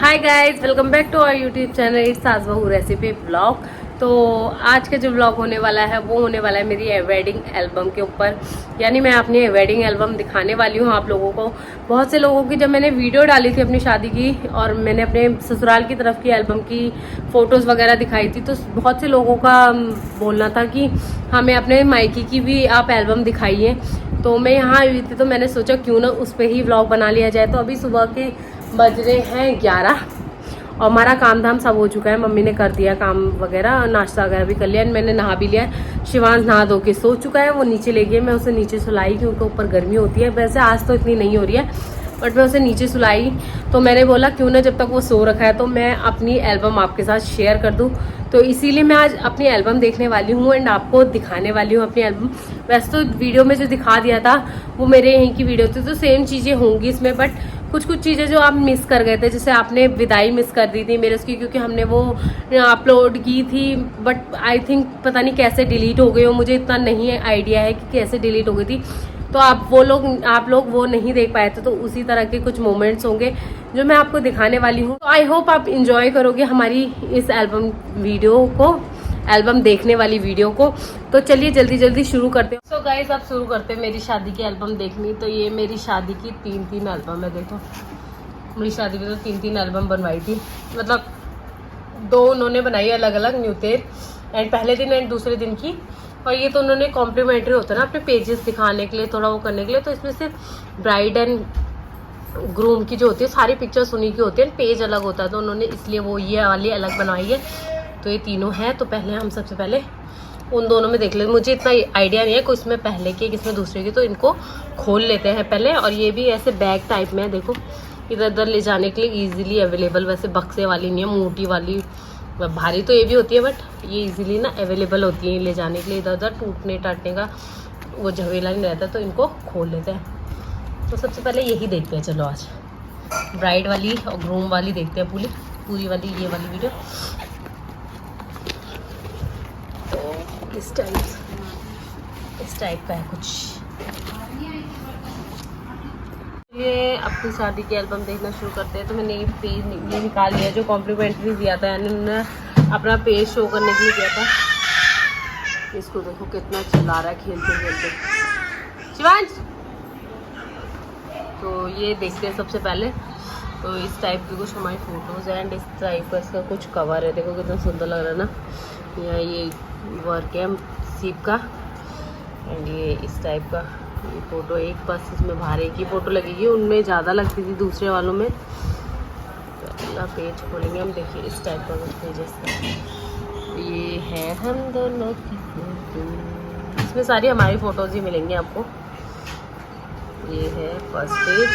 Hi guys, welcome back to our YouTube channel it's Saas Bahu recipe blog. तो आज का जो ब्लॉग होने वाला है वो होने वाला है मेरी वेडिंग एल्बम के ऊपर। यानी मैं अपनी वेडिंग एल्बम दिखाने वाली हूँ आप लोगों को। बहुत से लोगों की जब मैंने वीडियो डाली थी अपनी शादी की और मैंने अपने ससुराल की तरफ की एल्बम की फ़ोटोज़ वगैरह दिखाई थी, तो बहुत से लोगों का बोलना था कि हमें अपने मायके की भी आप एल्बम दिखाइए। तो मैं यहाँ आई हुई थी तो मैंने सोचा क्यों ना उस पर ही व्लॉग बना लिया जाए। तो अभी सुबह के बज रहे हैं 11 और हमारा काम धाम सब हो चुका है। मम्मी ने कर दिया काम वगैरह, नाश्ता वगैरह भी कर लिया, मैंने नहा भी लिया। शिवांश नहा धो के सो चुका है, वो नीचे ले गए। मैं उसे नीचे सुलाई क्योंकि ऊपर गर्मी होती है। वैसे आज तो इतनी नहीं हो रही है, बट मैं उसे नीचे सुलाई। तो मैंने बोला क्यों ना जब तक वो सो रखा है तो मैं अपनी एल्बम आपके साथ शेयर कर दूं। तो इसीलिए मैं आज अपनी एल्बम देखने वाली हूँ एंड आपको दिखाने वाली हूँ अपनी एल्बम। वैसे तो वीडियो में जो दिखा दिया था वो मेरे यहीं की वीडियो थी, तो सेम चीज़ें होंगी इसमें, बट कुछ कुछ चीज़ें जो आप मिस कर गए थे, जैसे आपने विदाई मिस कर दी थी मेरे उसकी, क्योंकि हमने वो अपलोड की थी बट आई थिंक पता नहीं कैसे डिलीट हो गई हो। मुझे इतना नहीं आइडिया है कि कैसे डिलीट हो गई थी, तो आप लोग वो नहीं देख पाए थे। तो उसी तरह के कुछ मोमेंट्स होंगे जो मैं आपको दिखाने वाली हूँ। तो आई होप आप इंजॉय करोगे हमारी इस एल्बम देखने वाली वीडियो को। तो चलिए जल्दी जल्दी शुरू करते हैं। सो गाइस, आप शुरू करते हैं मेरी शादी की एल्बम देखनी। तो ये मेरी शादी की तीन एल्बम है। देखो, मेरी शादी में तो तीन एल्बम बनवाई थी, मतलब दो उन्होंने बनाई अलग अलग, न्यूतेर एंड पहले दिन एंड दूसरे दिन की। और ये तो उन्होंने कॉम्प्लीमेंट्री होता है ना अपने पेजेस दिखाने के लिए, थोड़ा वो करने के लिए। तो इसमें सिर्फ ब्राइड एंड ग्रूम की जो होती है सारी पिक्चर्स उन्हीं की होती है, पेज अलग होता है। तो उन्होंने इसलिए वो ये वाली अलग बनवाई है। तो ये तीनों हैं। तो पहले हम सबसे पहले उन दोनों में देख लेते। मुझे इतना आइडिया नहीं है कि इसमें पहले की किसमें दूसरे की, तो इनको खोल लेते हैं पहले। और ये भी ऐसे बैग टाइप में है, देखो इधर उधर ले जाने के लिए इजीली अवेलेबल। वैसे बक्से वाली नहीं है, मोटी वाली, भारी तो ये भी होती है बट ये इजीली ना अवेलेबल होती है ले जाने के लिए। इधर उधर टूटने टाटने का वो झवेला नहीं रहता, तो इनको खोल लेते हैं। तो सबसे पहले यही देखते हैं। चलो आज ब्राइड वाली और ग्रूम वाली देखते हैं, पूरी वाली ये वाली वीडियो। तो इस टाइप का है कुछ। ये अपनी शादी की एल्बम देखना शुरू करते हैं। तो मैंने ये पेज ये निकाल लिया जो कॉम्प्लीमेंट्री दिया था, यानी उन्होंने अपना पेज शो करने के लिए दिया था। इसको देखो कितना चिल्ला रहा है खेलते खेलते शिवांश। तो ये देखते हैं सबसे पहले। तो इस टाइप की कुछ हमारी फ़ोटोज़ हैं एंड इस टाइप का इसका कुछ कवर है। देखो कितना सुंदर लग रहा है ना। यहाँ ये वर्क है सीप का एंड ये इस टाइप का ये फ़ोटो। एक बस इसमें बाहर एक ही फ़ोटो लगेगी, उनमें ज़्यादा लगती थी दूसरे वालों में। तो पेज खोलेंगे हम, देखिए इस टाइप का कुछ पेजेस है। ये है हम दोनों की फोटो, इसमें सारी हमारी फ़ोटोज़ ही मिलेंगी आपको। ये है फर्स्ट पेज।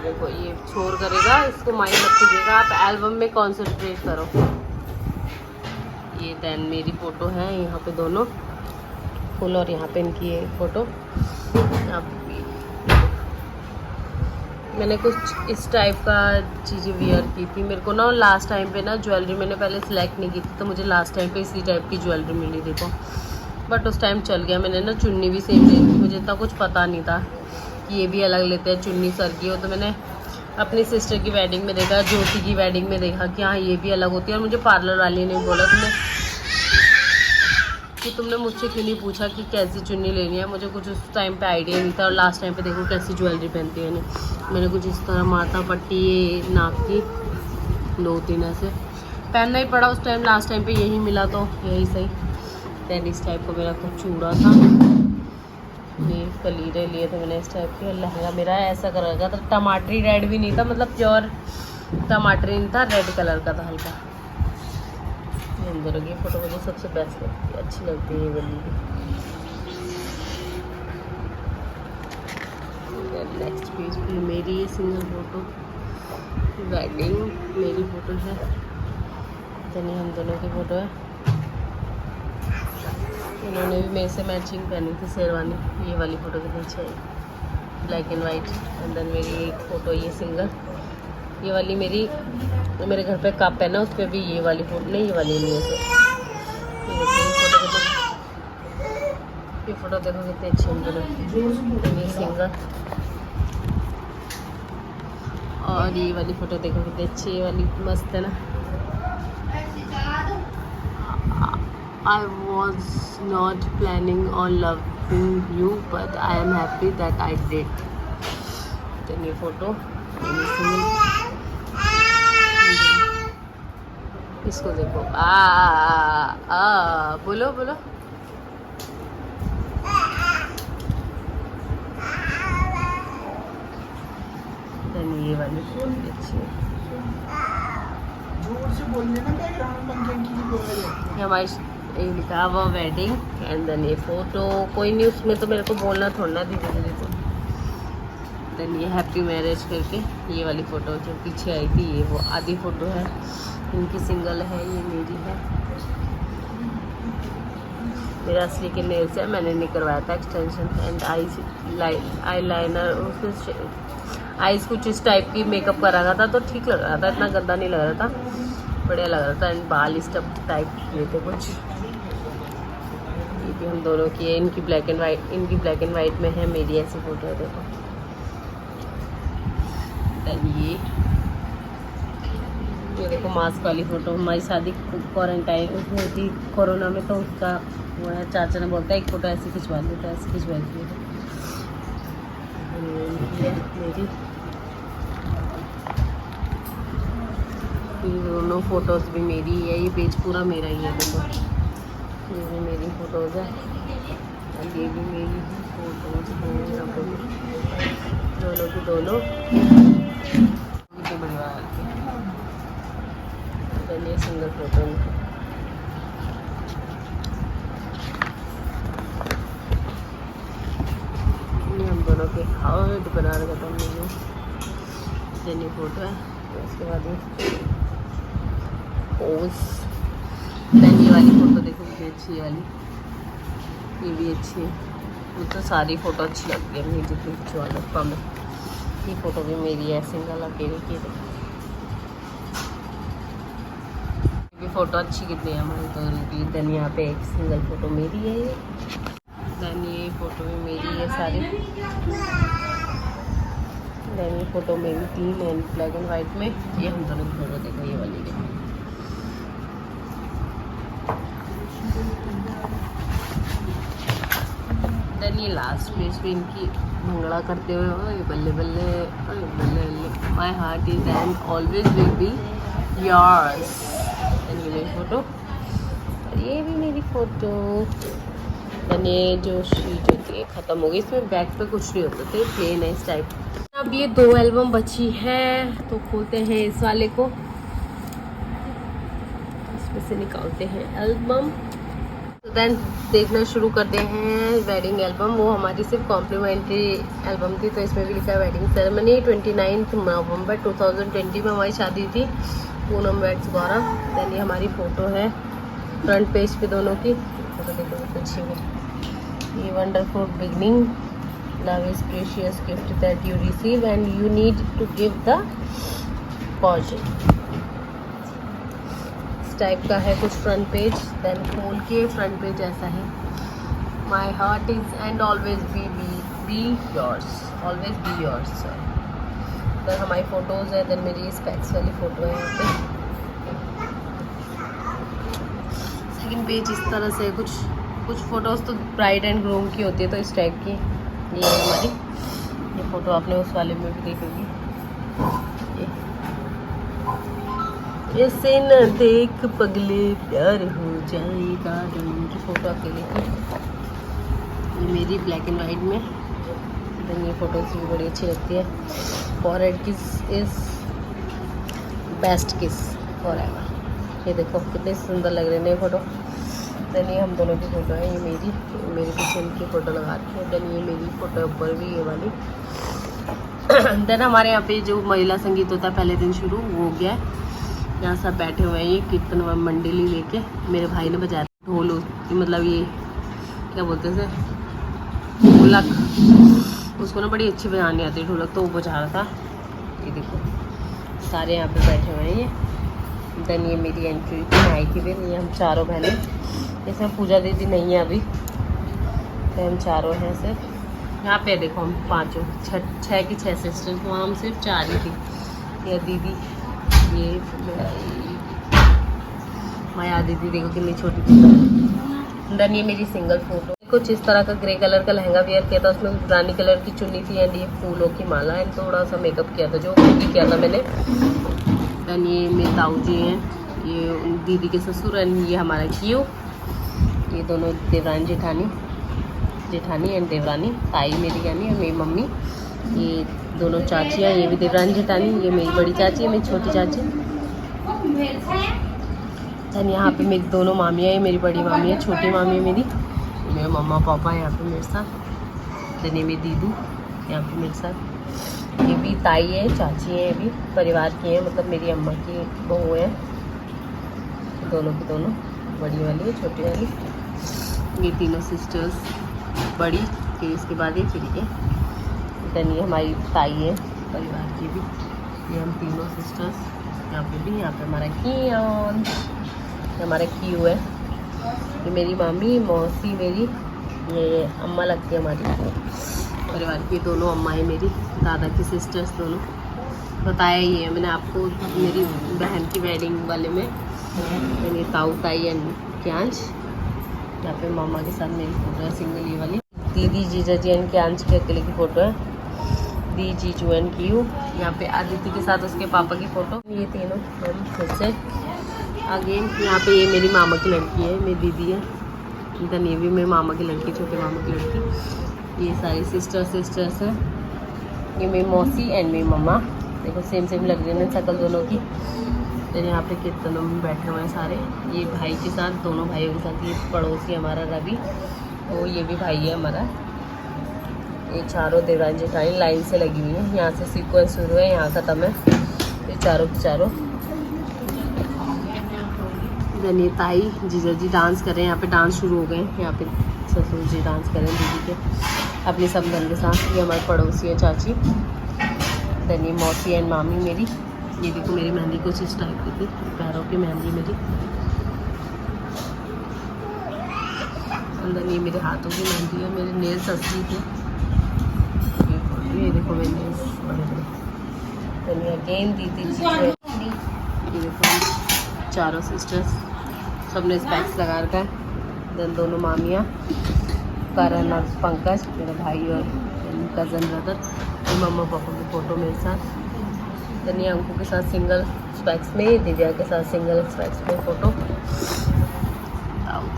देखो ये शोर करेगा, इसको माइंड मत कीजिएगा, आप एल्बम में कॉन्सेंट्रेट करो। ये देन मेरी फ़ोटो है यहाँ पे दोनों फुल, और यहाँ पे इनकी ये फ़ोटो। अब मैंने कुछ इस टाइप का चीज़ें वियर की थी। मेरे को ना लास्ट टाइम पे ना ज्वेलरी मैंने पहले सिलेक्ट नहीं की थी, तो मुझे लास्ट टाइम पे इसी टाइप की ज्वेलरी मिली देखो, बट उस टाइम चल गया। मैंने ना चुन्नी भी सेम ली थी, मुझे इतना कुछ पता नहीं था कि ये भी अलग लेते हैं चुन्नी सर की हो। तो मैंने अपनी सिस्टर की वेडिंग में देखा, ज्योति की वेडिंग में देखा कि हाँ ये भी अलग होती है। और मुझे पार्लर वाली ने बोला तुमने मुझसे क्यों नहीं पूछा कि कैसी चुन्नी लेनी है। मुझे कुछ उस टाइम पे आइडिया नहीं था, और लास्ट टाइम पे देखो कैसी ज्वेलरी पहनती है। मैंने कुछ इस तरह माथा पट्टी नाक की 2-3 ऐसे पहनना ही पड़ा उस टाइम। लास्ट टाइम पे यही मिला तो यही सही। दैन इस टाइप का मेरा कुछ चूड़ा था, ये कलीरे लिए थे मैंने इस टाइप के। लहंगा मेरा ऐसा कलर का था, टमाटरी रेड भी नहीं था, मतलब प्योर टमाटरी नहीं था, रेड कलर का था हल्का। अंदर ये फ़ोटो मुझे सबसे बेस्ट लगती है, अच्छी लगती है ये वाली। नेक्स्ट पेज पे मेरी ये सिंगल फ़ोटो, वेडिंग मेरी फ़ोटो है। यानी हम दोनों की फ़ोटो है। इन्होंने भी मेरे से मैचिंग पहनी थी शेरवानी। ये वाली फ़ोटो कितनी अच्छी है, black and white. And then मेरी एक फ़ोटो ये सिंगल, ये वाली मेरे घर पे कप है ना, उस पर भी ये वाली फ़ोटो नहीं, ये वाली नहीं है। ये फ़ोटो देखो कितनी अच्छी है। ये सिंगल और ये वाली फ़ोटो देखो कितनी अच्छी, ये वाली मस्त है ना। I was not planning on loving you but I am happy that I did। तो ये फ़ोटो इसको देखो। बोलो बोलो। ये वाली अच्छी है। हमारी लिखा हुआ वेडिंग एंड देन ये फोटो, कोई नहीं उसमें तो मेरे को बोलना थोड़ा धीरे धीरे। तो देन ये हैप्पी मैरिज करके ये वाली फ़ोटो जो पीछे आई थी, ये वो आधी फ़ोटो है, इनकी सिंगल है, ये मेरी है। मेरा असली के नेल्स है, मैंने नहीं करवाया था एक्सटेंशन एंड आई लाइनर, उसमें आईज कुछ इस टाइप की मेकअप करा रहा था तो ठीक लग रहा था, इतना गंदा नहीं लग रहा था, बढ़िया लग रहा था। एंड बाल स्टफ टाइप किए थे कुछ। ये भी हम दोनों की है, इनकी ब्लैक एंड वाइट, इनकी ब्लैक एंड वाइट में है, मेरी ऐसी फ़ोटो है देखो। ये देखो मास्क वाली फ़ोटो, हमारी शादी क्वारंटाइन उसमें थी कोरोना में, तो उसका वो है, चाचा ने बोलता है एक फ़ोटो ऐसी खिंचवा ली, तो ऐसी खिंचवाई थी मेरी। ये दोनों फ़ोटोज़ भी मेरी है, ये पेज पूरा मेरा ही है देखो। ये भी मेरी फ़ोटोज़ है और ये भी मेरी फ़ोटोज़ हैं, यहाँ पर दोनों की दोनों परिवार के। चलिए सिंगल फ़ोटो हम दोनों के हार्ट बना रखा था हमने, ये फ़ोटो है। तो उसके बाद पोज, ये वाली फ़ोटो देखो ये अच्छी, ये वाली ये भी अच्छी है। मुझे सारी फ़ोटो अच्छी लगती है, मुझे जितनी खिंचवा लो कम है। ये फ़ोटो भी मेरी है, सिंगल अकेले की। ये फ़ोटो अच्छी कितनी है हमारी दोनों की। देन यहाँ पे एक सिंगल फ़ोटो मेरी है ये, देन ये फ़ोटो भी मेरी है सारी। देन ये फ़ोटो मेरी 3 एंड ब्लैक एंड वाइट में। ये हम दोनों की फ़ोटो देखो, ये वाली देखो। देन ये लास्ट पेज पे इनकी भंगड़ा करते हुए, ओए बल्ले बल्ले, ओए बल्ले बल्ले, my heart is and always will be yours. Then ये मेरी फ़ोटो और ये भी मेरी फ़ोटो। देन ये जो शीट होती है ख़त्म हो गई, इसमें बैक पे कुछ नहीं होता था, प्लेन है इस टाइप। अब ये 2 एल्बम बची है, तो खोलते हैं इस वाले को, इसमें से निकालते हैं एल्बम। तो देन देखना शुरू करते हैं वेडिंग एल्बम। वो हमारी सिर्फ कॉम्प्लीमेंट्री एल्बम थी, तो इसमें भी लिखा है वेडिंग सेरेमनी 29 नवंबर 2020 में हमारी शादी थी पूनम वेड्स द्वारा। देन ये हमारी फ़ोटो है फ्रंट पेज पे दोनों की फ़ोटो देखो अच्छी में। ये wonderful beginning, love is precious gift that you receive and you need to give the positive type का है कुछ फ्रंट पेज। देन खोल के फ्रंट पेज ऐसा है, माई heart is and always be yours, always be yours. तो हमारी photos है। देन मेरी स्पेक्स वाली फ़ोटो है यहाँ पे। सेकंड पेज इस तरह से, कुछ फ़ोटोज़ तो ब्राइड एंड ग्रूम की होती है, तो इस टाइप की ये है हमारी। ये फ़ोटो आपने उस वाले में भी देखोगी। ऐसे न देख पगले प्यार हो जाएगा, की फ़ोटो अकेले की। ये मेरी ब्लैक एंड वाइट में। देन ये फ़ोटोज़ भी बड़ी अच्छी लगती है। फॉरहेड किस इज़ बेस्ट किस फॉरएवर। ये देखो कितने सुंदर लग रहे हैं ये फ़ोटो। देन ये हम दोनों की फ़ोटो है, ये मेरी पीछे इनकी फ़ोटो लगा रखी है। देन ये मेरी फ़ोटो ऊपर भी ये वाली। देन हमारे यहाँ पे जो महिला संगीत होता है पहले दिन शुरू हो गया है। यहाँ सब बैठे हुए हैं, ये कीर्तन मंडली लेके मेरे भाई ने बजाया ढोल, मतलब ये क्या बोलते हैं ढोलक, उसको ना बड़ी अच्छी बजानी आती है ढोलक, तो वो बजा रहा था। ये देखो सारे यहाँ पे बैठे हुए हैं ये। देन ये मेरी एंट्री भाई की भी, ये हम चारों बहनें, इसमें पूजा दीदी नहीं है अभी, तो हम चारों हैं सिर्फ। यहाँ पे देखो हम पाँचों, छः की 6 सिस्टर्स, वहाँ हम सिर्फ 4 ही थी। या दीदी, ये माया दीदी देखो कितनी छोटी थी। देन ये मेरी सिंगल फोटो, कुछ इस तरह का ग्रे कलर का लहंगा वेयर किया था, उसमें रानी कलर की चुन्नी थी एंड ये फूलों की माला एंड थोड़ा सा मेकअप किया था जो भी किया था मैंने। एंड ये मेरे ताऊ जी हैं, ये दीदी के ससुर एंड ये हमारा क्यू, ये दोनों देवरानी जेठानी एंड देवरानी, ताई मेरी यानी और मेरी मम्मी, ये दोनों चाचियाँ, ये भी देवरानी जेठानी, ये मेरी बड़ी चाची है, मेरी छोटी चाची। एंड यहाँ पे मेरी दोनों मामियाँ, ये मेरी बड़ी मामी है, छोटी मामी है मेरी, मेरे मम्मा पापा यहाँ पे मेरे साथ। देन ये मेरी दीदू यहाँ पे मेरे साथ, ये भी ताई है, चाची है, ये भी परिवार की है, मतलब मेरी अम्मा की बहू है, दोनों की दोनों, बड़ी वाली है छोटी वाली, ये तीनों सिस्टर्स, बड़ी फिर इसके बाद ये फिर ये। देन ये हमारी ताई है परिवार की भी, ये हम तीनों सिस्टर्स यहाँ पे भी। यहाँ पे हमारा कियान, हमारा क्यू है, ये मेरी मामी मौसी मेरी, ये अम्मा लगती है हमारी परिवार की, दोनों अम्मा है मेरी, दादा की सिस्टर्स दोनों। बताया ही है मैंने आपको मेरी बहन की वेडिंग वाले में, मेरी ताऊ ताई एंड क्यांश। यहाँ पे मामा के साथ मेरी फोटो है सिंगल, ये वाली दीदी जीजा जी एंड क्यांश के अकेले की फ़ोटो है, दी जीजू एंड क्यू। यहाँ पे आदित्य के साथ उसके पापा की फ़ोटो, ये तीनों हम फिर से आगे। यहाँ पे ये मेरी मामा की लड़की है, मेरी दीदी है, देन ये भी मेरे मामा की लड़की, छोटे मामा की लड़की। ये सारी सिस्टर्स हैं, ये मेरी मौसी एंड मेरी मम्मा, देखो सेम लग रही है शक्ल दोनों की। फिर यहाँ पे कीर्तनों में बैठे हुए हैं सारे, ये भाई के साथ, दोनों भाइयों के साथ, ये पड़ोसी हमारा रवि, तो ये भी भाई है हमारा। ये चारों देवरानी जेठानी लाइन से लगी हुई है, यहाँ से सीक्वेंस शुरू है, यहाँ ख़त्म है, ये चारों के चारों। देन ये ताई जीजा जी डांस कर रहे हैं, यहाँ पे डांस शुरू हो गए हैं, यहाँ पे ससुर जी डांस कर रहे हैं दीदी के अपने समधन के साथ। ये हमारे पड़ोसी है चाची। देन ये मौसी एंड मामी मेरी, ये देखो मेरी मेहंदी कुछ इस टाइप की थी, पैरों की मेहंदी मेरी। अंदर ये मेरे हाथों की मेहंदी है, मेरे नेल्स असली थे, ये देखो मेरे नेल्स बड़े बड़े। देन ये अगेन दीदी जी, ये देखो चारों सिस्टर्स सबने स्पेक्स लगा रखा है। देन दोनों मामियाँ, करण और पंकज मेरा भाई और कज़न ब्रदर, मम्मा पापा की फ़ोटो मेरे साथ। देन ये अंकु के साथ सिंगल स्पेक्स में, दिव्या के साथ सिंगल स्पेक्स में फ़ोटो।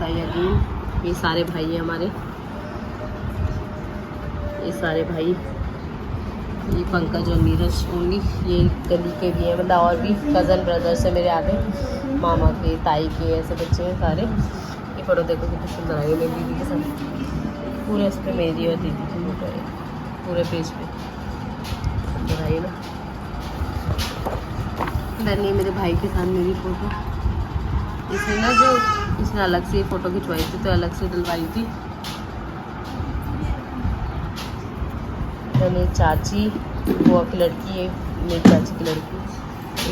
ताई अगेन, ये सारे भाई हैं हमारे, ये सारे भाई, ये पंकज और नीरज ओनली, ये गली के भी हैं, मतलब और भी कज़न ब्रदर्स है मेरे आगे, मामा के ताई के ऐसे बच्चे हैं सारे। ये फ़ोटो देखो कितनी सुंदर आई है मेरी दीदी के साथ, पूरे इस पर मेरी और दीदी की फोटो है, पूरे पेज पे सुंदर आई है ना। देन ये मेरे भाई के साथ मेरी फ़ोटो, इसने ना जो इसने अलग से फ़ोटो खिंचवाई थी तो अलग से डलवाई थी। देन ये चाची बुआ की लड़की है, मेरी चाची की लड़की,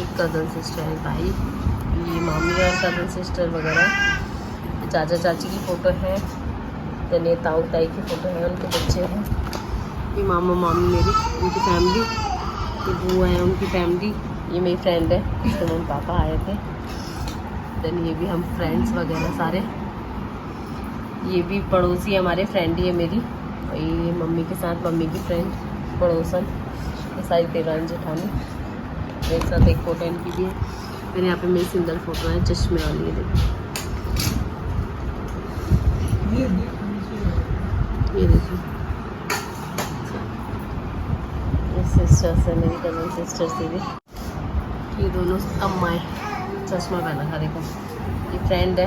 एक कज़न सिस्टर है भाई, ये मामी और कज़न सिस्टर वगैरह। चाचा चाची की फ़ोटो है, देन ये ताऊ ताई की फ़ोटो है, उनके बच्चे हैं। ये मामा मामी मेरी, उनकी फैमिली, ये बुआ है उनकी फैमिली, ये मेरी फ्रेंड है, इसके मम्मी पापा आए थे। देन ये भी हम फ्रेंड्स वगैरह सारे, ये भी पड़ोसी हमारे, फ्रेंड ही है मेरी, और ये मम्मी के साथ मम्मी की फ्रेंड पड़ोसन, ये सारी देवरानी जेठानी, एक साथ एक फ़ोटो इनकी भी है। फिर यहाँ पे मेरी सिंगल फ़ोटो है चश्मे वाली, ये देखो, ये देखो, ये सिस्टर्स है मेरी, कज़न सिस्टर्स है ये दोनों अम्माएँ, चश्मा पहना था देखो, ये फ्रेंड है,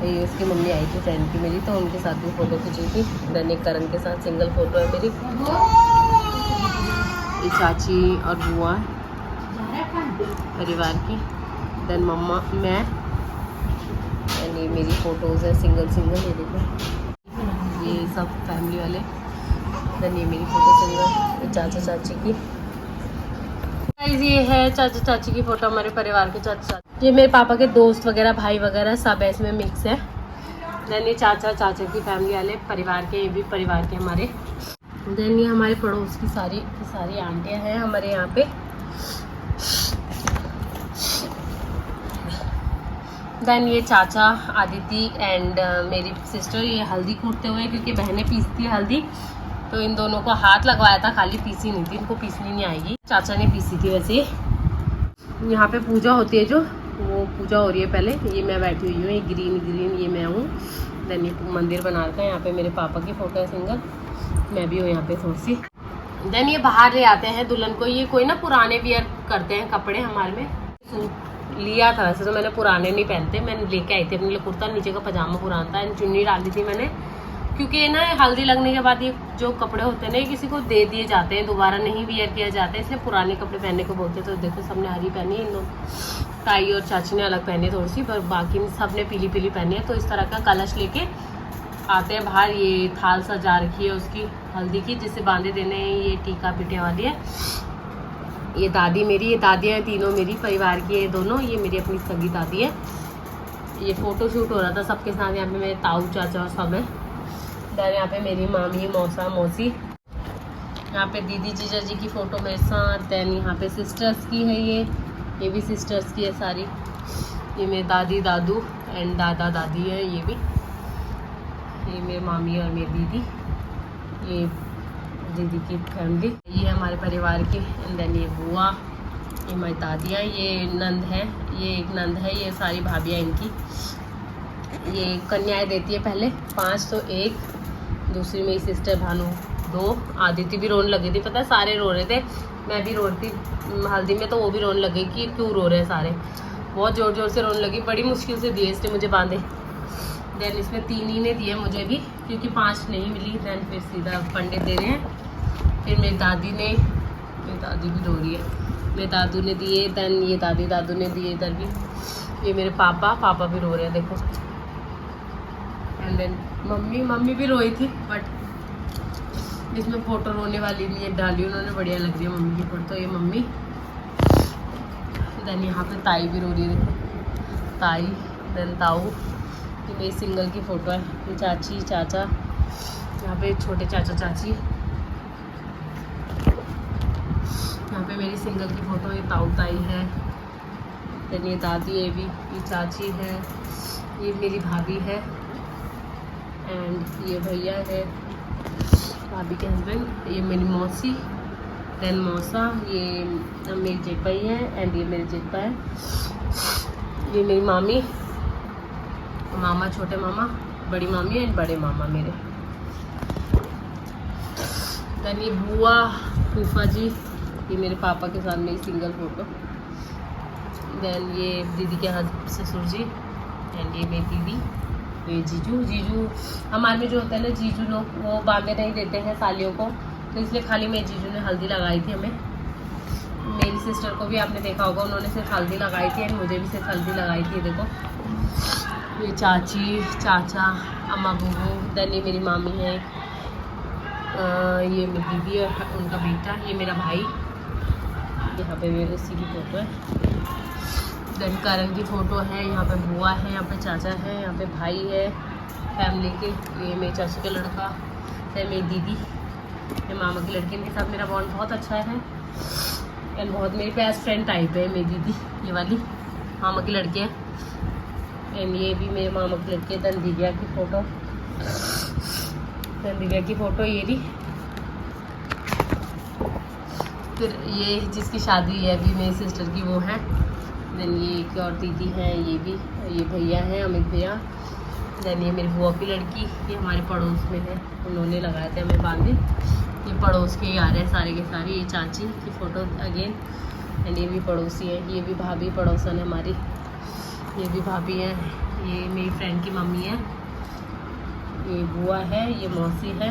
ये उसकी मम्मी आई थी फ्रेंड की मेरी, तो उनके साथ भी फ़ोटो खींची थी। देन एक करण के साथ सिंगल फ़ोटो है मेरी, ये चाची और बुआ परिवार की, देन मम्मा, मैं, एंड ये मेरी फ़ोटोज़ है सिंगल, ये देखो, ये सब फैमिली वाले। देन ये मेरी फ़ोटो सिंगल, ये चाचा चाची की, ये है चाचा चाची की फ़ोटो, हमारे परिवार के चाचा चाची, ये मेरे पापा के दोस्त वगैरह भाई वगैरह सब है, इसमें मिक्स है। देन ये चाचा चाचा की फैमिली वाले परिवार के, ये भी परिवार के हमारे। देन ये हमारे पड़ोस की सारी आंटियाँ हैं हमारे यहाँ पे, देन ये चाचा आदिति एंड मेरी सिस्टर ये हल्दी कूटते हुए, क्योंकि बहनें पीसती है हल्दी, तो इन दोनों को हाथ लगवाया था, खाली पीसी नहीं थी, इनको पीसनी नहीं आएगी। चाचा ने पीसी थी। वैसे यहाँ पे पूजा होती है, जो वो पूजा हो रही है पहले। ये मैं बैठी हुई हूँ, ये ग्रीन ये मैं हूँ। देन ये मंदिर बना रखा है। यहाँ पे मेरे पापा की फ़ोटो है सिंगल, मैं भी हूँ यहाँ पे थोड़ी सी। देन ये बाहर ले आते हैं दुल्हन को। ये कोई ना पुराने वियर करते हैं कपड़े हमारे में। सूट लिया था वैसे तो मैंने, पुराने नहीं पहनते, मैंने लेके आई थी अपने लिए कुर्ता, नीचे का पजामा पुराना था, चुन्नी डाली थी मैंने, क्योंकि ना हल्दी लगने के बाद ये जो कपड़े होते हैं ना, किसी को दे दिए जाते हैं, दोबारा नहीं वियर किया जाता है, इसलिए पुराने कपड़े पहनने को बोलते हैं। तो देखो सबने हरी पहनी है, इन दोनों ताई और चाची ने अलग पहनी थोड़ी सी, पर बाकी सब ने पीली पीली पहनी है। तो इस तरह का कलश लेके आते हैं बाहर। ये थाल सजा रखी है उसकी हल्दी की, जिसे बांधे देने हैं। ये टीका पीटे वाली है। ये दादी मेरी, ये दादियाँ हैं तीनों मेरी परिवार की, ये दोनों, ये मेरी अपनी सगी दादी है। ये फ़ोटो शूट हो रहा था सबके साथ। यहाँ पे मेरे ताऊ चाचा और सब है। देन यहाँ पे मेरी मामी मौसा मौसी, यहाँ पे दीदी जीजा जी की फ़ोटो मेरे साथ। देन यहाँ पे सिस्टर्स की है, ये भी सिस्टर्स की है सारी। ये मेरे दादी दादू एंड दादा दादी है। ये भी, ये मेरी मामी और मेरी दीदी, ये दीदी की फैमिली, ये हमारे परिवार की। एंड देन ये बुआ, ये मेरी दादियाँ, ये नंद है, ये एक नंद है, ये सारी भाभियाँ इनकी। ये कन्याएं देती है पहले 5, तो 1, दूसरी मेरी सिस्टर भानु 2। आदिति भी रोने लगी थी, पता है सारे रो रहे थे, मैं भी रो रही थी हल्दी में, तो वो भी रोने लगे कि क्यों रो रहे हैं सारे, बहुत ज़ोर ज़ोर से रोने लगी। बड़ी मुश्किल से दिए इसने मुझे बांधे। देन इसमें 3 ही ने दिए मुझे भी, क्योंकि 5 नहीं मिली। देन फिर सीधा पंडित दे रहे हैं। फिर मेरी दादी ने, मेरी दादी भी रो रही है, मेरे दादू ने दिए। देन ये दादी दादू ने दिए इधर भी। ये मेरे पापा भी रो रहे हैं देखो। एंड देन मम्मी भी रोई थी, बट इसमें फ़ोटो रोने वाली नहीं है, डाली उन्होंने, बढ़िया लग रही है मम्मी की फ़ोटो। ये मम्मी। देन यहाँ पे ताई भी रो रही है देखो, ताई। देन ताऊ, ये मेरी सिंगल की फ़ोटो है। ये चाची चाचा, यहाँ पे छोटे चाचा चाची, यहाँ पे मेरी सिंगल की फ़ोटो। ये ताऊ ताई है। देन ये दादी, ये चाची है, ये मेरी भाभी है, एंड ये भैया है भाभी के हस्बैंड। ये मेरी मौसी, देन मौसा, ये मेरी जेठाई है, एंड ये मेरे जेठा है। ये मेरी मामी, मामा, छोटे मामा, बड़ी मामी एंड बड़े मामा मेरे। देन ये बुआ फूफा जी, ये मेरे पापा के साथ मेरी सिंगल फ़ोटो। देन ये दीदी के ससुर जी, एंड ये मेरी दीदी, ये जीजू हमारे में जो होता है ना, जीजू लोग वो बांधे नहीं देते हैं सालियों को, तो इसलिए खाली मेरे जीजू ने हल्दी लगाई थी हमें। मेरी सिस्टर को भी आपने देखा होगा, उन्होंने सिर्फ हल्दी लगाई थी, एंड मुझे भी सिर्फ हल्दी लगाई थी। देखो ये चाची चाचा अम्मा बुबू। देन ये मेरी मामी है, ये मेरी दीदी और उनका बेटा, ये मेरा भाई, यहाँ पे मेरे उसी की फ़ोटो है। देन करण की फ़ोटो है, यहाँ पे बुआ है, यहाँ पे चाचा है, यहाँ पे भाई है फैमिली के। ये मेरी चाची का लड़का है, मेरी दीदी, ये मामा की लड़की। इनके साथ मेरा बॉन्ड बहुत अच्छा है, एंड बहुत मेरी बेस्ट फ्रेंड टाइप है मेरी दीदी, ये वाली मामा की लड़की है। एंड ये भी मेरे मामा की लड़की है। देन दिव्या की फ़ोटो, ये रही। फिर ये जिसकी शादी है अभी मेरी सिस्टर की, वो है। देन ये एक और दीदी है, ये भैया हैं, अमित भैया। देन ये मेरी बुआ की लड़की, ये हमारे पड़ोस में है, उन्होंने लगाए थे हमें बांधे। ये पड़ोस के ही आ रहे हैं सारे के सारे। ये चाची की फ़ोटो अगेन, एंड ये भी पड़ोसी है, ये भी भाभी पड़ोसन है हमारी, ये भी भाभी है। ये मेरी फ्रेंड की मम्मी है, ये बुआ है, ये मौसी है,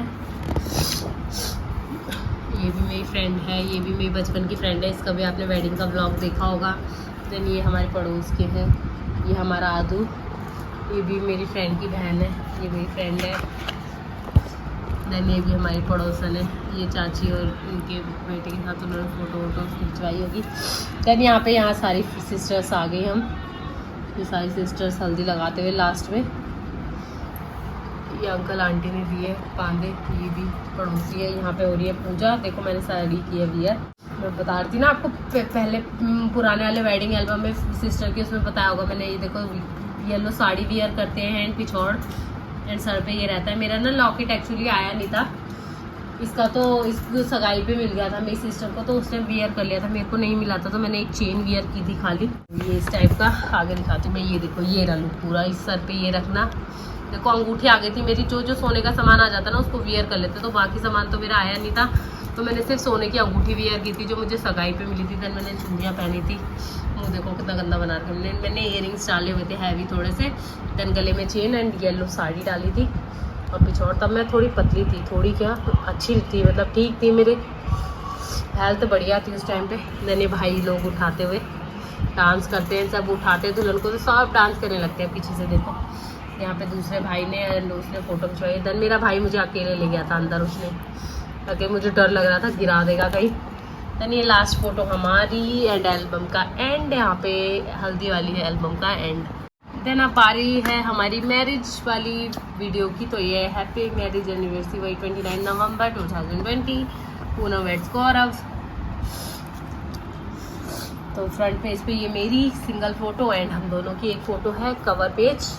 ये भी मेरी फ्रेंड है, ये भी मेरी बचपन की फ्रेंड है, इसका भी आपने वेडिंग का ब्लॉग देखा होगा। देन ये हमारे पड़ोस के हैं, ये हमारा आदू, ये भी मेरी फ्रेंड की बहन है, ये मेरी फ्रेंड है। देन ये भी हमारी पड़ोसन है, ये चाची और उनके बेटे के साथ उन्होंने फ़ोटो खिंचवाई होगी। देन यहाँ सारी सिस्टर्स आ गई हम, ये सारी सिस्टर्स हल्दी लगाते हुए लास्ट में। ये अंकल आंटी ने दिए बांधे, ये भी पड़ोसी है। यहाँ पे हो रही है पूजा। देखो मैंने साड़ी की है वियर, मैं बता रही थी ना आपको पहले पुराने वाले वेडिंग एल्बम में सिस्टर की, उसमें बताया होगा मैंने। ये देखो येलो साड़ी वियर करते हैं एंड पिछौड़ एंड सर पे ये रहता है। मेरा ना लॉकेट एक्चुअली आया नहीं था, इसका तो इसको सगाई पे मिल गया था मेरी सिस्टर को, तो उसने वियर कर लिया था, मेरे को नहीं मिला था, तो मैंने एक चेन वियर की थी खाली। ये इस टाइप का आगे दिखाती हूँ मैं, ये देखो ये रहा लुक पूरा, इस सर पे ये रखना। देखो अंगूठी आ गई थी मेरी, जो सोने का सामान आ जाता ना उसको वियर कर लेते, तो बाकी सामान तो मेरा आया नहीं था, तो मैंने सिर्फ सोने की अंगूठी वियर की थी जो मुझे सगाई पे मिली थी। देन मैंने चूड़ियाँ पहनी थी, मुँह देखो कितना गंदा बना रखा मैंने इयरिंग्स डाले हुए थे हैवी थोड़े से, देन गले में चेन एंड येलो साड़ी डाली थी और पिछौड़। तब मैं थोड़ी पतली थी, थोड़ी क्या अच्छी थी, मतलब ठीक थी, मेरे हेल्थ बढ़िया थी उस टाइम पे। देन ये भाई लोग उठाते हुए डांस करते हैं, सब उठाते हैं दुल्हन को तो सब डांस करने लगते हैं पीछे से। देखो यहाँ पे दूसरे भाई ने एंड उसने फ़ोटो खिंचवाई। देन मेरा भाई मुझे अकेले ले गया था अंदर उसने, ताकि मुझे डर लग रहा था गिरा देगा कहीं। देन ये लास्ट फ़ोटो हमारी एंड एल्बम का एंड, यहाँ पे हल्दी वाली है एल्बम का एंड। देन अब बारी है हमारी मैरिज वाली वीडियो की, तो ये हैप्पी मैरिज एनिवर्सरी वही 29 नवंबर 2020 पूनम वेड्स गौरव। तो फ्रंट पेज पे ये मेरी सिंगल फ़ोटो एंड हम दोनों की एक फ़ोटो है कवर पेज।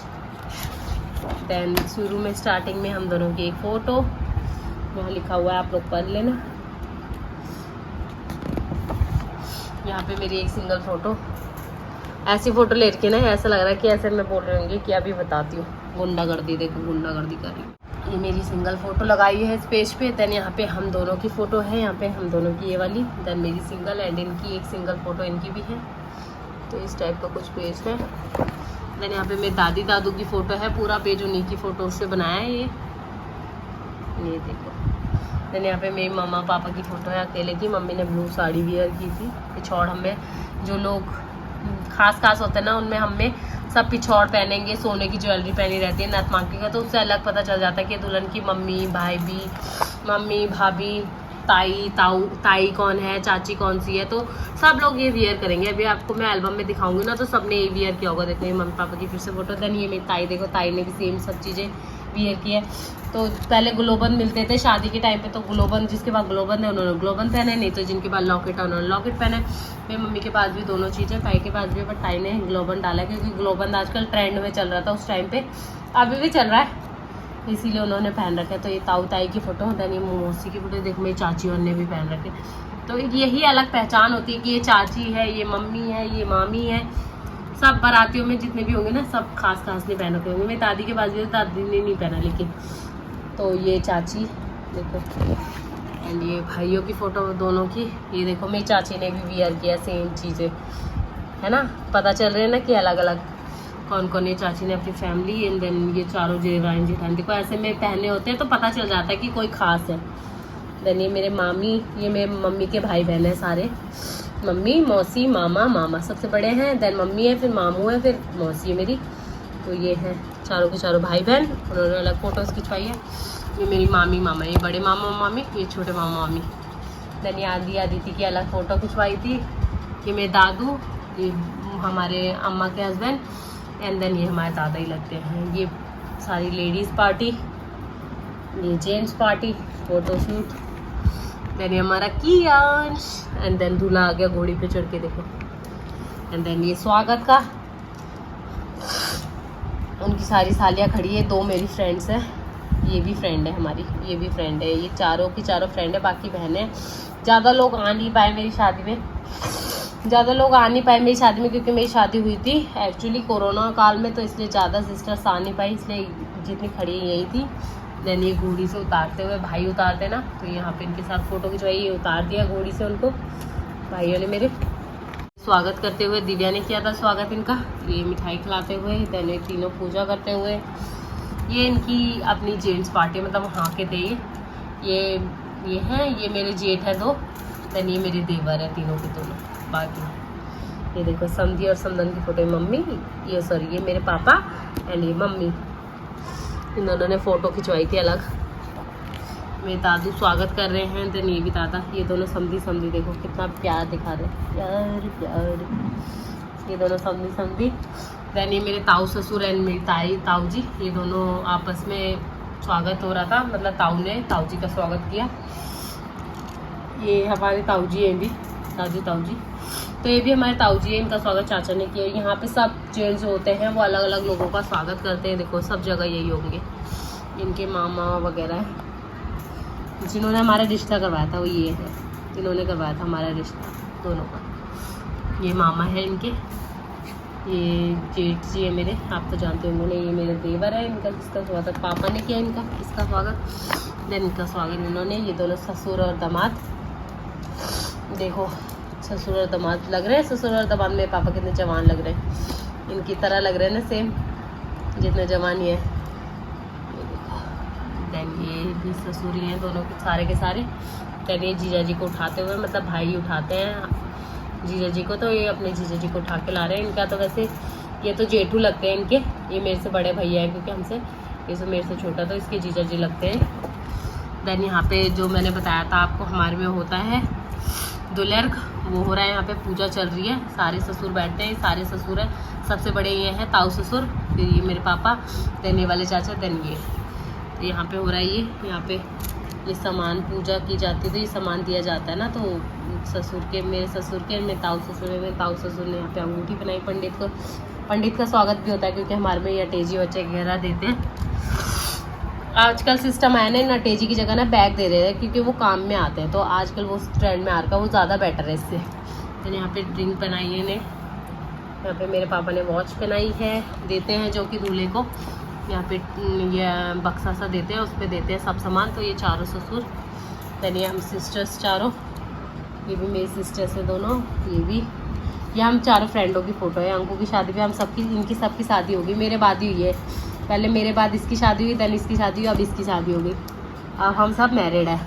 देन शुरू में स्टार्टिंग में हम दोनों की एक फ़ोटो, वहाँ लिखा हुआ है आप लोग पढ़ लेना। यहाँ पे मेरी एक सिंगल फ़ोटो, ऐसी फ़ोटो लेके ना ऐसा लग रहा है कि ऐसे मैं बोल रही हूँ कि अभी बताती हूँ गुंडागर्दी, देखो गुंडागर्दी कर रही हूँ। ये मेरी सिंगल फ़ोटो लगाई है इस पेज पे। देन यहाँ पे हम दोनों की फ़ोटो है, यहाँ पे हम दोनों की ये वाली, देन मेरी सिंगल एंड इनकी एक सिंगल फ़ोटो इनकी भी है। तो इस टाइप का कुछ पेज है। देन यहाँ पे मेरे दादी दादू की फ़ोटो है, पूरा पेज उन्हीं की फ़ोटो से बनाया है ये देखो। देन यहाँ पे मेरी मम्मा पापा की फ़ोटो है अकेले की, मम्मी ने ब्लू साड़ी वियर की थी। पिछौड़ हमें जो लोग खास होते हैं ना उनमें हमें सब पिछौड़ पहनेंगे, सोने की ज्वेलरी पहनी रहती है नथ मांग का, तो उससे अलग पता चल जाता है कि दुल्हन की मम्मी भाई भी, मम्मी भाभी ताई कौन है, चाची कौन सी है, तो सब लोग ये वियर करेंगे। अभी आपको मैं एल्बम में दिखाऊंगी ना तो सबने ये वियर किया होगा। देखो ये मम्मी पापा की फिर से फोटो। देन ये मेरी ताई, देखो ताई ने भी सेम सब चीज़ें वियर की है। तो पहले ग्लोबन मिलते थे शादी के टाइम पे, तो ग्लोबन जिसके पास ग्लोबन है उन्होंने ग्लोबन पहने, नहीं तो जिनके पास लॉकेट है उन्होंने लॉकेट पहने। मेरी मम्मी के पास भी दोनों चीज़ें, ताई के पास भी, बट ताई ने ग्लोबन डाला क्योंकि ग्लोबन आजकल ट्रेंड में चल रहा था उस टाइम पे, अभी भी चल रहा है, इसीलिए उन्होंने पहन रखे। तो ये ताई की फ़ोटो, देन ये मौसी की फ़ोटो, देखो मेरी चाची और ने भी पहन रखे। तो यही अलग पहचान होती है कि ये चाची है, ये मम्मी है, ये मामी है। सब बारातियों में जितने भी होंगे ना सब खास नहीं पहन रखे होंगे। मेरी दादी के पास भी, दादी ने नहीं पहना लेकिन। तो ये चाची देखो, एंड ये भाइयों की फ़ोटो दोनों की, ये देखो मेरी चाची ने भी वियर किया सेम चीज़ें, है ना, पता चल रहे हैं ना कि अलग अलग कौन कौन। ये चाची ने अपनी फैमिली एंड देन ये चारों जेठानी जेठानी, देखो ऐसे में पहने होते हैं तो पता चल जाता है कि कोई खास है। देन ये मेरे मामी, ये मेरे मम्मी के भाई बहन है सारे, मम्मी मौसी मामा सबसे बड़े हैं, देन मम्मी है, फिर मामू है, फिर मौसी है मेरी। तो ये है चारों के चारों भाई बहन, उन्होंने अलग फ़ोटोज़ खिंचवाई है। ये मेरी मामी मामा, ये बड़े मामा मामी, ये छोटे मामा मामी। देन ये आदिति की अलग फ़ोटो खिंचवाई थी। ये मेरे दादू, ये हमारे अम्मा के हस्बैंड, एंड देन ये हमारे दादा ही लगते हैं। ये सारी लेडीज़ पार्टी, ये जेंट्स पार्टी फ़ोटोशूट। देन ये हमारा कियांश, एंड देन दूल्हा आ गया घोड़ी पे चढ़ के, देखो। एंड देन ये स्वागत का, उनकी सारी सालियाँ खड़ी है। दो मेरी फ्रेंड्स हैं, ये भी फ्रेंड है हमारी, ये भी फ्रेंड है, ये चारों की चारों फ्रेंड है, बाकी बहनें। ज़्यादा लोग आ नहीं पाए मेरी शादी में, क्योंकि मेरी शादी हुई थी एक्चुअली कोरोना काल में, तो इसलिए ज़्यादा सिस्टर्स आ नहीं पाई, इसलिए जितनी खड़ी यही थी। देन ये घोड़ी से उतारते हुए भाई उतारते ना, तो यहाँ पे इनके साथ फ़ोटो खिंचवाई, ये उतार दिया घोड़ी से उनको भाइयों ने मेरे। स्वागत करते हुए दिव्या ने किया था स्वागत इनका, ये मिठाई खिलाते हुए। देन ये तीनों पूजा करते हुए। ये इनकी अपनी जेंट्स पार्टी, मतलब वहाँ के थे ये हैं, ये मेरे जेठ है दो, देन ये मेरे देवर है तीनों के दोनों। बाकी ये देखो समधी और समदन की फ़ोटो, मम्मी, ये सॉरी ये मेरे पापा एंड ये मम्मी, इन दोनों ने फ़ोटो खिंचवाई थी अलग। मेरे दादू स्वागत कर रहे हैं, देन ये भी दादा, ये दोनों समधी, देखो कितना प्यार दिखा रहे हैं, प्यार, ये दोनों समधी। देन ये मेरे ताऊ ससुर एंड मेरी ताऊ जी, ये दोनों आपस में स्वागत हो रहा था, मतलब ताऊ ने ताऊ जी का स्वागत किया। ये हमारे ताऊ जी हैं भी, दादू ताऊ जी। तो ये भी हमारे ताऊ जी है, इनका स्वागत चाचा ने किया। यहाँ पे सब जेंट्स होते हैं वो अलग अलग लोगों का स्वागत करते हैं। देखो सब जगह यही होंगे, इनके मामा वगैरह जिन्होंने हमारा रिश्ता करवाया था वो ये है, इन्होंने करवाया था हमारा रिश्ता दोनों का। ये मामा है इनके, ये जेठ जी है मेरे, आप तो जानते होंगे। ये मेरे देवर है, इनका जिसका स्वागत पापा ने किया इनका इसका स्वागत। देन इनका स्वागत इन्होंने, ये दोनों ससुर और दामाद। देखो ससुर और दामाद लग रहे हैं, ससुर और दामाद मेरे पापा कितने जवान लग रहे हैं, इनकी तरह लग रहे हैं ना सेम, जितने जवान ये है। देन ये भी ससुर ही हैं दोनों के सारे। देन ये जीजा जी को उठाते हुए, मतलब भाई उठाते हैं जीजा जी को, तो ये अपने जीजा जी को उठा के ला रहे हैं। इनका तो वैसे ये तो जेठू लगते हैं इनके, ये मेरे से बड़े भैया हैं क्योंकि हमसे, ये तो मेरे से छोटा, तो इसके जीजा जी लगते हैं। देन यहाँ पे जो मैंने बताया था आपको हमारे में होता है दुलर्ग, वो हो रहा है। यहाँ पे पूजा चल रही है, सारे ससुर बैठते हैं, सारे ससुर हैं। सबसे बड़े ये हैं ताऊ ससुर, फिर ये मेरे पापा, देन ये वाले चाचा, देन ये। तो यहाँ पे हो रहा है यहाँ पे ये सामान पूजा की जाती है, तो ये सामान दिया जाता है ना। तो ससुर के, मेरे ससुर के, मेरे ताऊ ससुर है, मेरे ताऊ ससुर ने यहाँ पे अंगूठी बनाई पंडित को। पंडित का स्वागत भी होता है क्योंकि हमारे में ये अटेजी बच्चे वगैरह देते हैं। आजकल सिस्टम आया ना, अटेजी की जगह ना बैग दे रहे हैं क्योंकि वो काम में आते हैं, तो आजकल वो ट्रेंड में आ रहा है, वो ज़्यादा बेटर है इससे। तो यहाँ पे ड्रिंक बनाई है इन्हें, यहाँ पे मेरे पापा ने वॉच पहनाई है, देते हैं जो कि दूल्हे को। यहाँ पे ये बक्सा सा देते हैं, उस पर देते हैं सब सामान। तो ये चारों ससुर, देन ये हम सिस्टर्स चारों, ये भी मेरी सिस्टर्स है दोनों, ये हम चारों फ्रेंडों की फ़ोटो है। अंकु की शादी पे हम सबकी, इनकी सबकी शादी होगी, मेरे बाद ही हुई है। पहले मेरे बाद इसकी शादी हुई, देन इसकी शादी हुई, अब इसकी शादी हो गई। अब हम सब मैरिड है।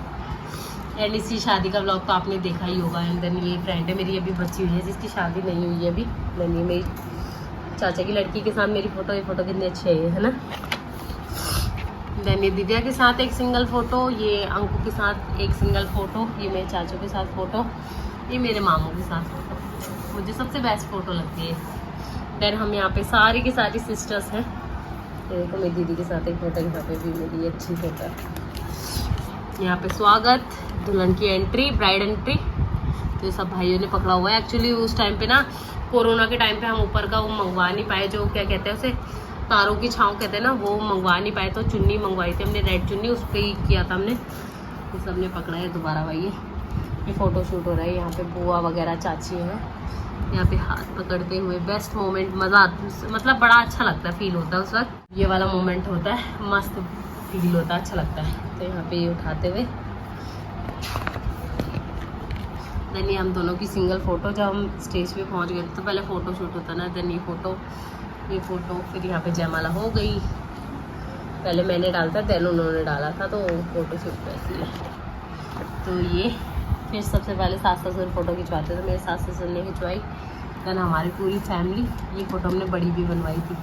एंड इसी शादी का व्लॉग तो आपने देखा ही होगा। एंड देन ये फ्रेंड है मेरी, अभी बच्ची हुई है जिसकी शादी नहीं हुई है अभी। देन ये मेरी चाचा की लड़की के साथ मेरी फ़ोटो, ये फ़ोटो कितनी अच्छी है ना। देन ये दिव्या के साथ एक सिंगल फ़ोटो, ये अंकु के साथ एक सिंगल फ़ोटो, ये मेरे चाचू के साथ फ़ोटो, ये मेरे मामू के साथ फ़ोटो। मुझे सबसे बेस्ट फ़ोटो लगती है। देन हम यहाँ पे सारी की सारी सिस्टर्स हैं। देखो मेरी दीदी के साथ एक फ़ोटो, यहाँ पे भी मेरी अच्छी फ़ोटो है। यहाँ पे स्वागत, दुल्हन की एंट्री, ब्राइड एंट्री, तो ये सब भाइयों ने पकड़ा हुआ है। एक्चुअली उस टाइम पे ना, कोरोना के टाइम पे हम ऊपर का वो मंगवा नहीं पाए, जो क्या कहते हैं उसे, तारों की छाँव कहते हैं ना, वो मंगवा नहीं पाए। तो चुन्नी मंगवाई थी हमने, रेड चुन्नी, उस पर ही किया था हमने। ये सब ने पकड़ा है दोबारा भाई। ये फ़ोटो शूट हो रहा है, यहाँ पे बुआ वगैरह चाची है, यहाँ पे हाथ पकड़ते हुए। बेस्ट मोमेंट, मज़ा, मतलब बड़ा अच्छा लगता है, फील होता है उस वक्त। ये वाला मोमेंट होता है, मस्त फील होता है, अच्छा लगता है। तो यहाँ पे ये उठाते हुए, देन ये हम दोनों की सिंगल फ़ोटो। जब हम स्टेज पे पहुँच गए तो पहले फ़ोटो शूट होता ना, देन ये फ़ोटो, फिर यहाँ पे जयमाला हो गई। पहले मैंने डाला था, देन उन्होंने डाला था, तो फ़ोटो शूट वैसी है। तो ये फिर सबसे पहले सास ससुर फ़ोटो खिंचवाते, तो मेरे सास ससुर ने खिंचवाई। देन हमारी पूरी फैमिली, ये फ़ोटो हमने बड़ी भी बनवाई थी।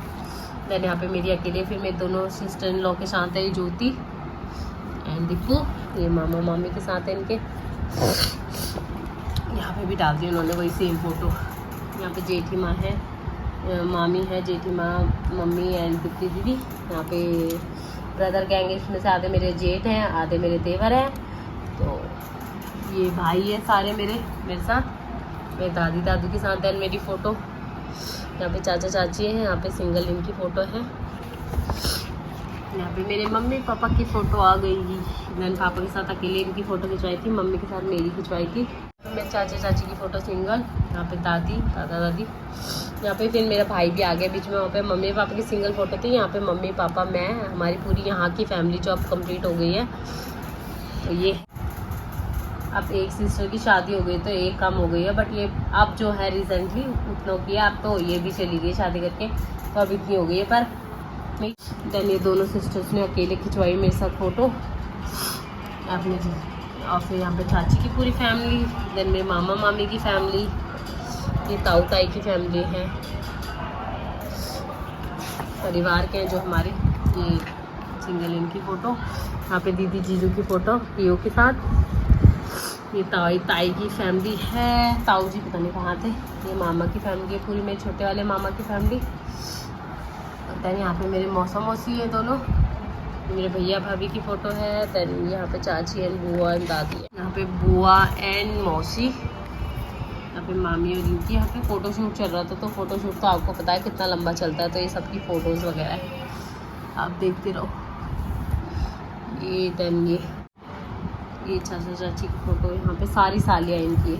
देन यहाँ पे मेरी अकेले, फिर मेरे दोनों सिस्टर इन लॉ के साथ है, ज्योति एंड दीपू, ये मामा मामी के साथ है इनके। यहाँ पे भी डाल दी उन्होंने वही सेम फ़ोटो। यहाँ पे जेठी माँ है, मामी है, जेठी माँ, मम्मी एंड दीप्ति दीदी। यहाँ पे ब्रदर गैंग, इसमें से आधे मेरे जेठ हैं, आधे मेरे देवर हैं। तो ये भाई है सारे मेरे साथ, मेरे दादी दादू के साथ। देन मेरी फ़ोटो, यहाँ पे चाचा चाची हैं, यहाँ पे सिंगल इनकी फ़ोटो है। यहाँ पे मेरे मम्मी पापा की फ़ोटो आ गई। देन पापा के साथ अकेले इनकी फ़ोटो खिंचवाई थी, मम्मी के साथ मेरी खिंचवाई थी। तो मेरे चाचा चाची की फ़ोटो सिंगल, यहाँ पे दादी दादा दादी। यहाँ पे फिर मेरा भाई भी आ गया बीच में। वहाँ पे मम्मी पापा की सिंगल फ़ोटो थी, यहाँ पे मम्मी पापा, मैं, हमारी पूरी यहाँ की फैमिली जो अब कंप्लीट हो गई है। तो ये अब एक सिस्टर की शादी हो गई तो एक कम हो गई है, बट ये अब जो है रिसेंटली उतनों की है, अब तो ये भी चली गई शादी करके, तो अब इतनी हो गई है। पर देन ये दोनों सिस्टर्स ने अकेले खिंचवाई मेरे साथ फ़ोटो अपने। और फिर यहाँ पे चाची की पूरी फैमिली, देन मेरे मामा मामी की फैमिली, ये ताऊ ताई की फैमिली है, परिवार के हैं जो हमारे। ये सिंगल इनकी फ़ोटो, यहाँ पे दीदी जीजू की फ़ोटो पीओ के साथ। ये ताई की फैमिली है, ताऊ जी पता नहीं कहाँ थे। ये मामा की फैमिली है पूरी, मेरे छोटे वाले मामा की फैमिली। देन यहाँ पे मेरे मौसा मौसी है दोनों, मेरे भैया भाभी की फ़ोटो है। देन यहाँ पे चाची एंड बुआ एंड दादी है। यहाँ पे बुआ एंड मौसी, यहाँ पे मामी और इनकी यहाँ पे फ़ोटोशूट चल रहा था। तो फ़ोटोशूट तो आपको पता है कितना लंबा चलता है, तो ये सबकी फ़ोटोज़ वगैरह है, आप देखते रहो। ये देन ये चाचा चाची की फ़ोटो, यहाँ पे सारी सालियाँ इनकी है।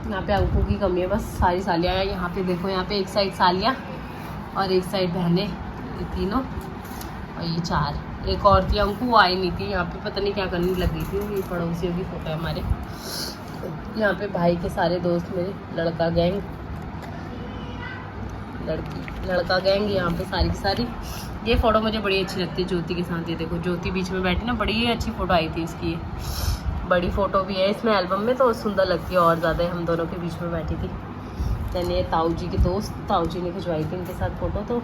यहाँ पे अंकों की कमी है, बस सारी सालियाँ हैं। यहाँ पे देखो, यहाँ पे एक साइड सालियाँ और एक साइड बहनें, ये तीनों, और ये 4। एक और थी अंकु, वो आई नहीं थी। यहाँ पे पता नहीं क्या करने लग गई थी। ये पड़ोसियों की फ़ोटो है हमारे। यहाँ पे भाई के सारे दोस्त मेरे, लड़का गैंग, लड़का गैंग, यहाँ पे सारी की सारी। ये फ़ोटो मुझे बड़ी अच्छी लगती है ज्योति के साथ। ये देखो ज्योति बीच में बैठी ना, बड़ी अच्छी फ़ोटो आई थी इसकी। बड़ी फ़ोटो भी है इसमें एल्बम में, तो सुंदर लगती है और ज़्यादा। हम दोनों के बीच में बैठी थी। दैन ये ताऊ जी के दोस्त, ताऊ जी ने खिंचवाई थी इनके साथ फ़ोटो। तो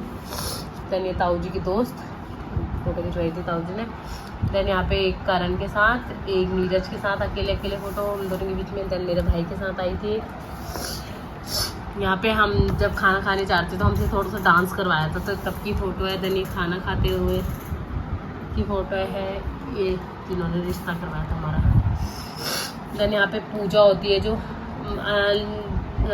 दैन ये ताऊ जी की दोस्त फ़ोटो खिंचवाई थी ताऊ जी ने। दैन यहाँ पे एक करण के साथ, एक नीरज के साथ अकेले फ़ोटो हम दोनों के बीच में। दैन मेरे भाई के साथ आई थी। यहाँ पे हम जब खाना खाने जाते तो हमसे थोड़ा सा डांस करवाया था, तो तब की फ़ोटो है। दैन ये खाना खाते हुए की फ़ोटो है। ये जिन्होंने रिश्ता करवाया था हमारा। दैन यहाँ पे पूजा होती है, जो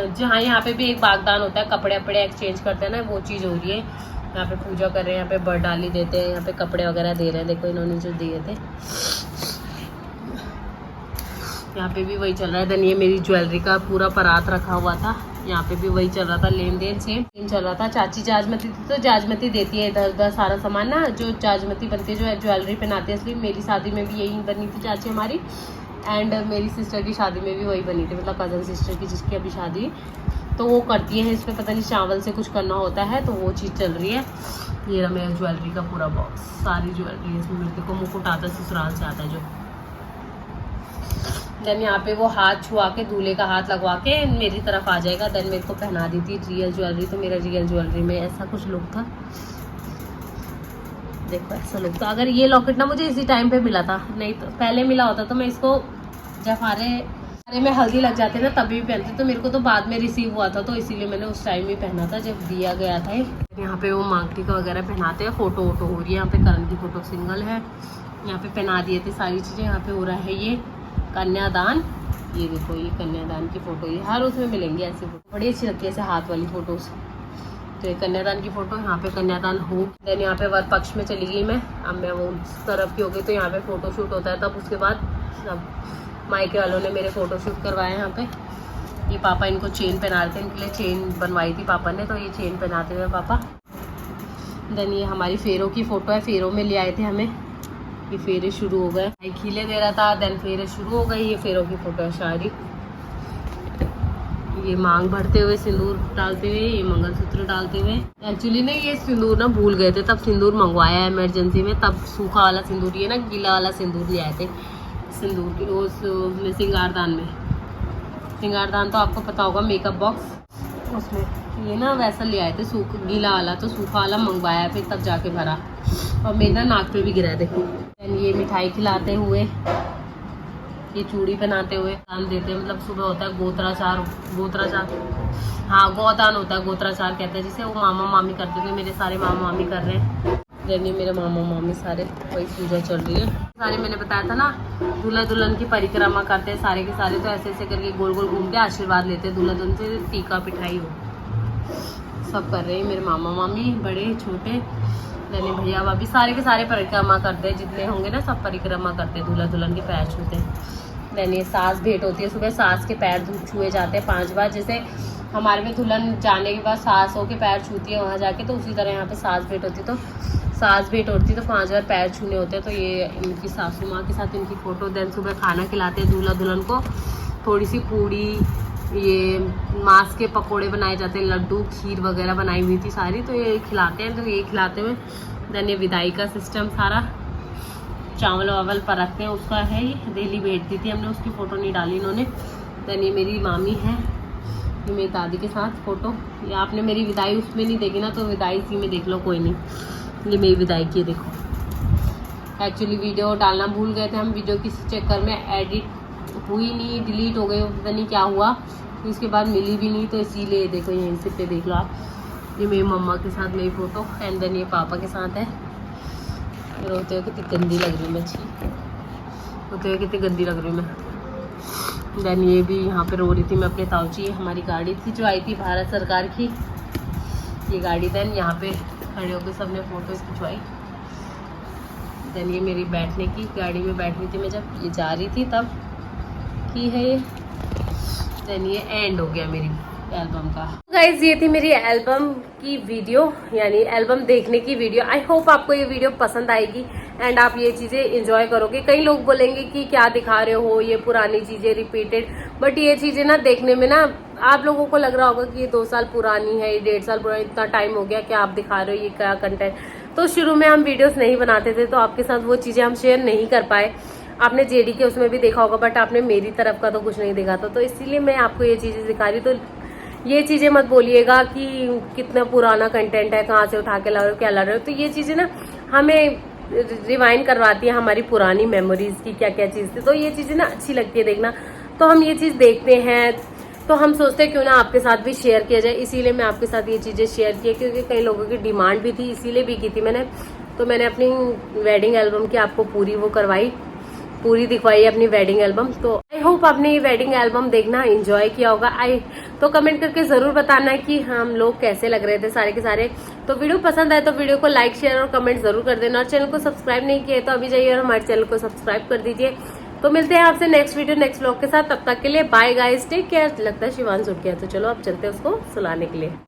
जहाँ यहाँ पे भी एक बागदान होता है, कपड़े वपड़े एक्सचेंज करते हैं ना, वो चीज़ हो रही है। यहाँ पे पूजा कर रहे हैं, यहाँ पे बरडाली देते हैं, यहाँ पे कपड़े वगैरह दे रहे हैं। देखो इन्होंने जो दिए थे, यहाँ पे भी वही चल रहा है। देन ये मेरी ज्वेलरी का पूरा परात रखा हुआ था, यहाँ पे भी वही चल रहा था, लेन देन सेम चल रहा था। चाची जाजमती थी, तो जाजमती देती है इधर उधर सारा सामान ना, जो जाजमती बनती है, जो ज्वेलरी पहनाते हैं। इसलिए मेरी शादी में भी यही बनी थी चाची हमारी, एंड मेरी सिस्टर की शादी में भी वही बनी थी, मतलब कज़न सिस्टर की जिसकी अभी शादी, तो वो करती है। इसमें पता नहीं चावल से कुछ करना होता है, तो वो चीज़ चल रही है। ये रहा मेरा ज्वेलरी का पूरा बॉक्स, सारी ज्वेलरी है इसमें। मेरे को मुकुट आता है, ससुराल से आता है जो। देन यहाँ पे वो हाथ छुआ के, दूल्हे का हाथ लगवा के मेरी तरफ आ जाएगा। देन मेरे को पहना दी थी रियल ज्वेलरी, तो मेरा रियल ज्वेलरी में ऐसा कुछ लुक था। देखो ऐसा लुक था। अगर ये लॉकेट ना मुझे इसी टाइम पे मिला था, नहीं तो पहले मिला होता तो मैं इसको जब हमारे में हल्दी लग जाते ना तभी भी पहनते, तो मेरे को तो बाद में रिसीव हुआ था, तो इसीलिए मैंने उस टाइम ही पहना था जब दिया गया था। यहाँ पे वो मांग टीका वगैरह पहनाते हैं। फ़ोटो वोटो हो रही है। यहाँ पे करण की फ़ोटो सिंगल है, यहाँ पे पहना दिए थे सारी चीज़ें। यहाँ पे हो रहा है ये कन्यादान। ये देखो, ये कन्यादान की फ़ोटो, ये हर उसमें मिलेंगी ऐसी फ़ोटो, बड़ी अच्छी लगती है ऐसे हाथ वाली फ़ोटोज़। तो ये कन्यादान की फ़ोटो, यहाँ पे कन्यादान हो। देन यहाँ पे वर पक्ष में चली गई मैं, अब मैं वो उस तरफ की हो गई। तो यहाँ पे फ़ोटोशूट होता है, तब उसके बाद अब मायके वालों ने मेरे फ़ोटोशूट करवाए यहाँ पे। ये पापा इनको चेन पहना रहे थे, इनके लिए चेन बनवाई थी पापा ने, तो ये चेन पहनाते हुए पापा। देन ये हमारी फेरों की फ़ोटो है, फेरों में ले आए थे हमें। ये फेरे शुरू हो गए, खीले दे रहा था, देन फेरे शुरू हो गई। ये फेरों की फ़ोटो है सारी। ये मांग भरते हुए, सिंदूर डालते हुए, ये मंगलसूत्र डालते हुए। एक्चुअली ना ये सिंदूर ना भूल गए थे, तब सिंदूर मंगवाया है इमरजेंसी में, तब सूखा वाला सिंदूर, ये ना गीला वाला सिंदूर ले आए थे सिंदूर की उसमें सिंगारदान में। सिंगारदान तो आपको पता होगा, मेकअप बॉक्स, उसमें ये ना वैसा ले आए थे गीला वाला, तो सूखा वाला मंगवाया फिर तब जाके भरा। और मेरे ना नाक पे भी गिरा है देखो। ये मिठाई खिलाते हुए, ये चूड़ी पहनाते हुए, दान देते हैं, मतलब सुबह होता है गोत्राचार, हाँ गौदान होता है, गोत्राचार कहते हैं जिसे। वो मामा मामी करते थे, मेरे सारे मामा मामी कर रहे हैं। यानी मेरे मामा मामी सारे, वही पूजा चल रही है सारे। मैंने बताया था ना, दूल्हा दुल्हन की परिक्रमा करते हैं सारे के सारे, तो ऐसे ऐसे करके गोल गोल घूम के आशीर्वाद लेते हैं दूल्हा दुल्हन से, टीका पिठाई हो सब कर रहे हैं मेरे मामा मामी, बड़े छोटे। यानी भैया भाभी सारे के सारे परिक्रमा करते हैं, जितने होंगे ना सब परिक्रमा करते हैं, दूल्हा दुल्हन के पैर छूते हैं। यानी सास भेंट होती है, सुबह सास के पैर छुए जाते हैं 5 बार। जैसे हमारे में दुल्हन जाने के बाद सासों के पैर छूती है वहाँ जाके, तो उसी तरह यहाँ पे सास भेंट होती है। तो सास भेंट होती है तो 5 बार पैर छूने होते हैं। तो ये इनकी सासू माँ के साथ इनकी फ़ोटो। देन सुबह खाना खिलाते हैं दूल्हा दुल्हन को, थोड़ी सी पूड़ी, ये मांस के पकोड़े बनाए जाते हैं, लड्डू खीर वगैरह बनाई हुई थी सारी, तो ये खिलाते हैं। तो ये खिलाते हुए देन ये विदाई का सिस्टम सारा, चावल वावल परखते हैं उसका है। ये डेली भेज दी थी हमने, उसकी फ़ोटो नहीं डाली इन्होंने। देन ये मेरी मामी है, ये मेरी दादी के साथ फ़ोटो। ये आपने मेरी विदाई उसमें नहीं देखी ना, तो विदाई इसी में देख लो, कोई नहीं। ये मेरी विदाई की देखो। एक्चुअली वीडियो डालना भूल गए थे हम, वीडियो किसी चक्कर में एडिट हुई नहीं, डिलीट हो गई, पता नहीं क्या हुआ, तो इसके बाद मिली भी नहीं, तो इसीलिए देखो यहीं से पे देख लो आप। ये मेरी मम्मा के साथ मेरी फ़ोटो, एंड देन ये पापा के साथ है। रोते हुए कितनी गंदी लग रही मैं, अच्छी रोते हुए कितनी गंदी लग रही मैं। देन ये भी यहाँ पे रो रही थी, मैं अपने ताऊजी, हमारी गाड़ी थी जो आई थी भारत सरकार की, ये गाड़ी। देन यहाँ पे खड़े होकर सबने फोटोज खिंचवाई। देन ये मेरी बैठने की, गाड़ी में बैठ रही थी मैं जब ये जा रही थी तब की है ये। देन ये एंड हो गया मेरी एल्बम का। गाइज ये थी मेरी एल्बम की वीडियो, यानी एल्बम देखने की वीडियो। आई होप आपको ये वीडियो पसंद आएगी एंड आप ये चीजें एंजॉय करोगे। कई लोग बोलेंगे कि क्या दिखा रहे हो, ये पुरानी चीजें रिपीटेड, बट ये चीजें ना देखने में ना आप लोगों को लग रहा होगा कि ये 2 साल पुरानी है, ये 1.5 साल पुरानी, इतना टाइम हो गया, क्या आप दिखा रहे हो, ये क्या कंटेंट। तो शुरू में हम वीडियोस नहीं बनाते थे तो आपके साथ वो चीजें हम शेयर नहीं कर पाए। आपने जेडी के उसमें भी देखा होगा बट आपने मेरी तरफ का तो कुछ नहीं देखा था, तो इसीलिए मैं आपको ये चीजें दिखा रही। तो ये चीजें मत बोलिएगा कि कितना पुराना कंटेंट है, कहाँ से उठा के ला रहे हो, क्या ला रहे हो। तो ये चीजें ना हमें रिवाइंड करवाती है हमारी पुरानी मेमोरीज की, क्या क्या चीज थी। तो ये चीजें ना अच्छी लगती है देखना, तो हम ये चीज देखते हैं तो हम सोचते हैं क्यों ना आपके साथ भी शेयर किया जाए। इसीलिए मैं आपके साथ ये चीजें शेयर की, क्योंकि कई लोगों की डिमांड भी थी, इसीलिए भी की थी मैंने। तो मैंने अपनी वेडिंग एल्बम की आपको पूरी वो करवाई, पूरी दिखवाई अपनी वेडिंग एल्बम। तो आई होप आपने ये वेडिंग एल्बम देखना एंजॉय किया होगा। तो कमेंट करके जरूर बताना कि हम लोग कैसे लग रहे थे सारे के सारे। तो वीडियो पसंद आए तो वीडियो को लाइक, शेयर और कमेंट जरूर कर देना। और चैनल को सब्सक्राइब नहीं किया तो अभी जाइए और हमारे चैनल को सब्सक्राइब कर दीजिए। तो मिलते हैं आपसे नेक्स्ट वीडियो नेक्स्ट व्लॉग के साथ, तब तक के लिए बाय गाइस, टेक केयर। लगता है शिवांश उठ गया, तो चलो अब चलते हैं उसको सुलाने के लिए।